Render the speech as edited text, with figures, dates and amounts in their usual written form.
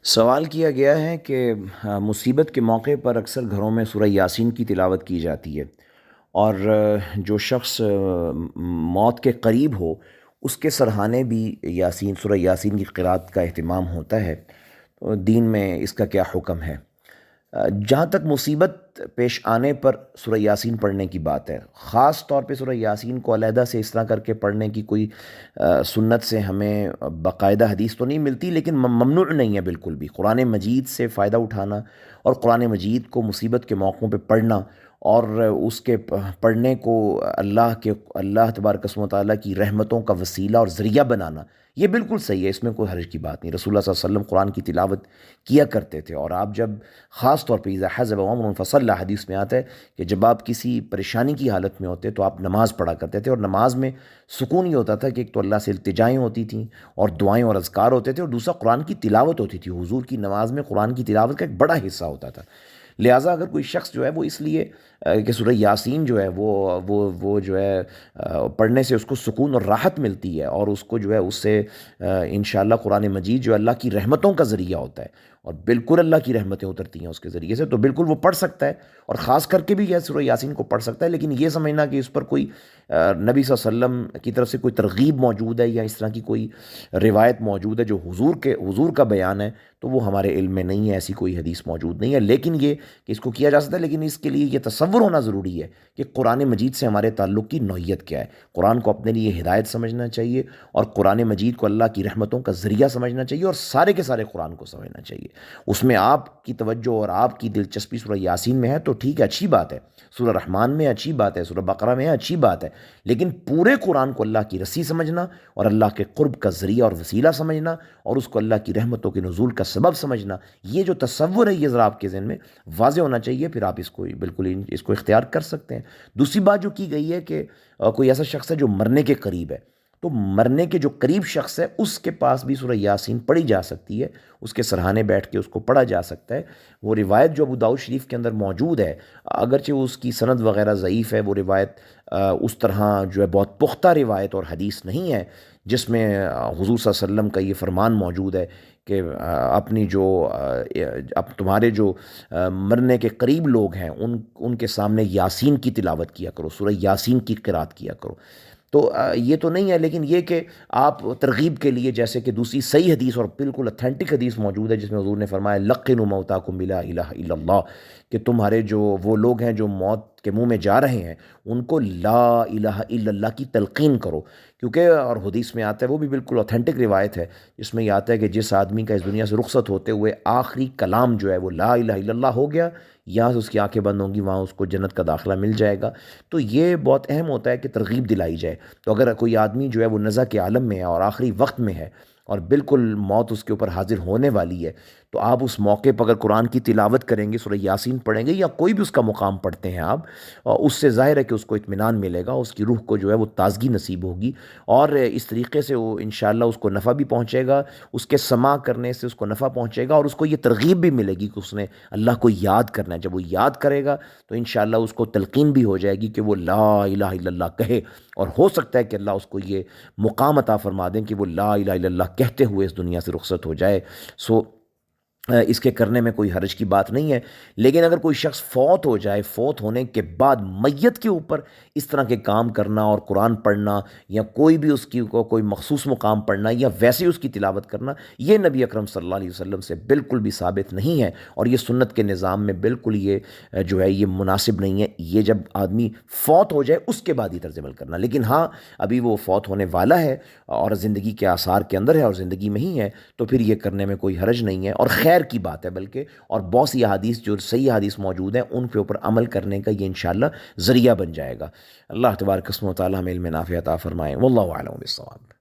سوال کیا گیا ہے کہ مصیبت کے موقع پر اکثر گھروں میں سورہ یاسین کی تلاوت کی جاتی ہے، اور جو شخص موت کے قریب ہو اس کے سرہانے بھی سورہ یاسین کی قرأت کا اہتمام ہوتا ہے۔ تو دین میں اس کا کیا حکم ہے؟ جہاں تک مصیبت پیش آنے پر سورہ یاسین پڑھنے کی بات ہے، خاص طور پہ سورہ یاسین کو علیحدہ سے اس طرح کر کے پڑھنے کی کوئی سنت سے ہمیں باقاعدہ حدیث تو نہیں ملتی، لیکن ممنوع نہیں ہے بالکل بھی قرآن مجید سے فائدہ اٹھانا اور قرآن مجید کو مصیبت کے موقعوں پہ پڑھنا، اور اس کے پڑھنے کو اللہ تبارک و تعالیٰ کی رحمتوں کا وسیلہ اور ذریعہ بنانا، یہ بالکل صحیح ہے، اس میں کوئی حرج کی بات نہیں۔ رسول اللہ صلی اللہ علیہ وسلم قرآن کی تلاوت کیا کرتے تھے، اور آپ جب خاص طور پہ اذا حضب امر فصلی، حدیث میں آتا ہے کہ جب آپ کسی پریشانی کی حالت میں ہوتے تو آپ نماز پڑھا کرتے تھے، اور نماز میں سکون یہ ہوتا تھا کہ ایک تو اللہ سے التجائیں ہوتی تھیں اور دعائیں اور اذکار ہوتے تھے، اور دوسرا قرآن کی تلاوت ہوتی تھی۔ حضور کی نماز میں قرآن کی تلاوت کا ایک بڑا حصہ ہوتا تھا۔ لہٰذا اگر کوئی شخص جو ہے وہ اس لیے کہ سورہ یاسین جو ہے وہ جو ہے پڑھنے سے اس کو سکون اور راحت ملتی ہے، اور اس کو جو ہے اس سے انشاءاللہ قرآن مجید جو اللہ کی رحمتوں کا ذریعہ ہوتا ہے، اور بالکل اللہ کی رحمتیں اترتی ہیں اس کے ذریعے سے، تو بالکل وہ پڑھ سکتا ہے، اور خاص کر کے بھی یہ سورہ یاسین کو پڑھ سکتا ہے۔ لیکن یہ سمجھنا کہ اس پر کوئی نبی صلی اللہ علیہ وسلم کی طرف سے کوئی ترغیب موجود ہے یا اس طرح کی کوئی روایت موجود ہے جو حضور کا بیان ہے، تو وہ ہمارے علم میں نہیں ہے، ایسی کوئی حدیث موجود نہیں ہے۔ لیکن یہ کہ اس کو کیا جا سکتا ہے، لیکن اس کے لیے یہ تصور ہونا ضروری ہے کہ قرآن مجید سے ہمارے تعلق کی نوعیت کیا ہے۔ قرآن کو اپنے لیے ہدایت سمجھنا چاہیے، اور قرآن مجید کو اللہ کی رحمتوں کا ذریعہ سمجھنا چاہیے، اور سارے کے سارے قرآن کو سمجھنا چاہیے۔ اس میں آپ کی توجہ اور آپ کی دلچسپی سورہ یاسین میں ہے تو ٹھیک ہے، اچھی بات ہے، سورہ رحمان میں اچھی بات ہے، سورہ بقرہ میں اچھی بات ہے، لیکن پورے قرآن کو اللہ کی رسی سمجھنا، اور اللہ کے قرب کا ذریعہ اور وسیلہ سمجھنا، اور اس کو اللہ کی رحمتوں کے نزول کا سبب سمجھنا، یہ جو تصور ہے یہ ذرا آپ کے ذہن میں واضح ہونا چاہیے، پھر آپ اس کو بالکل اس کو اختیار کر سکتے ہیں۔ دوسری بات جو کی گئی ہے کہ کوئی ایسا شخص ہے جو مرنے کے قریب ہے، تو مرنے کے جو قریب شخص ہے اس کے پاس بھی سورہ یاسین پڑھی جا سکتی ہے، اس کے سرہانے بیٹھ کے اس کو پڑھا جا سکتا ہے۔ وہ روایت جو ابو داؤد شریف کے اندر موجود ہے، اگرچہ اس کی سند وغیرہ ضعیف ہے، وہ روایت اس طرح جو ہے بہت پختہ روایت اور حدیث نہیں ہے جس میں حضور صلی اللہ علیہ وسلم کا یہ فرمان موجود ہے کہ اپنی جو اب تمہارے جو مرنے کے قریب لوگ ہیں ان کے سامنے یاسین کی تلاوت کیا کرو، سورہ یاسین کی قرأت کیا کرو۔ تو یہ تو نہیں ہے، لیکن یہ کہ آپ ترغیب کے لیے، جیسے کہ دوسری صحیح حدیث اور بالکل اتھینٹک حدیث موجود ہے جس میں حضور نے فرمایا لقنوا موتاکم بلا الہ الا اللہ، کہ تمہارے جو وہ لوگ ہیں جو موت کے منہ میں جا رہے ہیں ان کو لا الہ الا اللہ کی تلقین کرو، کیونکہ اور حدیث میں آتا ہے، وہ بھی بالکل اتھینٹک روایت ہے جس میں یہ آتا ہے کہ جس آدمی کا اس دنیا سے رخصت ہوتے ہوئے آخری کلام جو ہے وہ لا الہ الا اللہ ہو گیا، یہاں سے اس کی آنکھیں بند ہوں گی، وہاں اس کو جنت کا داخلہ مل جائے گا۔ تو یہ بہت اہم ہوتا ہے کہ ترغیب دلائی جائے۔ تو اگر کوئی آدمی جو ہے وہ نزع کے عالم میں ہے اور آخری وقت میں ہے اور بالکل موت اس کے اوپر حاضر ہونے والی ہے، تو آپ اس موقع پر اگر قرآن کی تلاوت کریں گے، سورہ یاسین پڑھیں گے، یا کوئی بھی اس کا مقام پڑھتے ہیں آپ، اس سے ظاہر ہے کہ اس کو اطمینان ملے گا، اس کی روح کو جو ہے وہ تازگی نصیب ہوگی، اور اس طریقے سے وہ انشاءاللہ اس کو نفع بھی پہنچے گا، اس کے سماع کرنے سے اس کو نفع پہنچے گا، اور اس کو یہ ترغیب بھی ملے گی کہ اس نے اللہ کو یاد کرنا ہے۔ جب وہ یاد کرے گا تو انشاءاللہ اس کو تلقین بھی ہو جائے گی کہ وہ لا الہ الا اللہ کہے، اور ہو سکتا ہے کہ اللہ اس کو یہ مقام عطا فرما دیں کہ وہ لا الہ الا اللہ کہتے ہوئے اس دنیا سے رخصت ہو جائے۔ اس کے کرنے میں کوئی حرج کی بات نہیں ہے۔ لیکن اگر کوئی شخص فوت ہو جائے، فوت ہونے کے بعد میت کے اوپر اس طرح کے کام کرنا اور قرآن پڑھنا، یا کوئی بھی اس کی کوئی مخصوص مقام پڑھنا، یا ویسے اس کی تلاوت کرنا، یہ نبی اکرم صلی اللہ علیہ وسلم سے بالکل بھی ثابت نہیں ہے، اور یہ سنت کے نظام میں بالکل یہ جو ہے یہ مناسب نہیں ہے۔ یہ جب آدمی فوت ہو جائے اس کے بعد ہی طرز عمل کرنا، لیکن ہاں ابھی وہ فوت ہونے والا ہے اور زندگی کے آثار کے اندر ہے اور زندگی میں ہی ہے، تو پھر یہ کرنے میں کوئی حرج نہیں ہے، اور خیر کی بات ہے بلکہ، اور بہت سی احادیث جو صحیح احادیث موجود ہیں ان کے اوپر عمل کرنے کا یہ انشاءاللہ ذریعہ بن جائے گا۔ اللہ تبارک و تعالی ہمیں علم نافع عطا فرمائے، واللہ اعلم بالصواب۔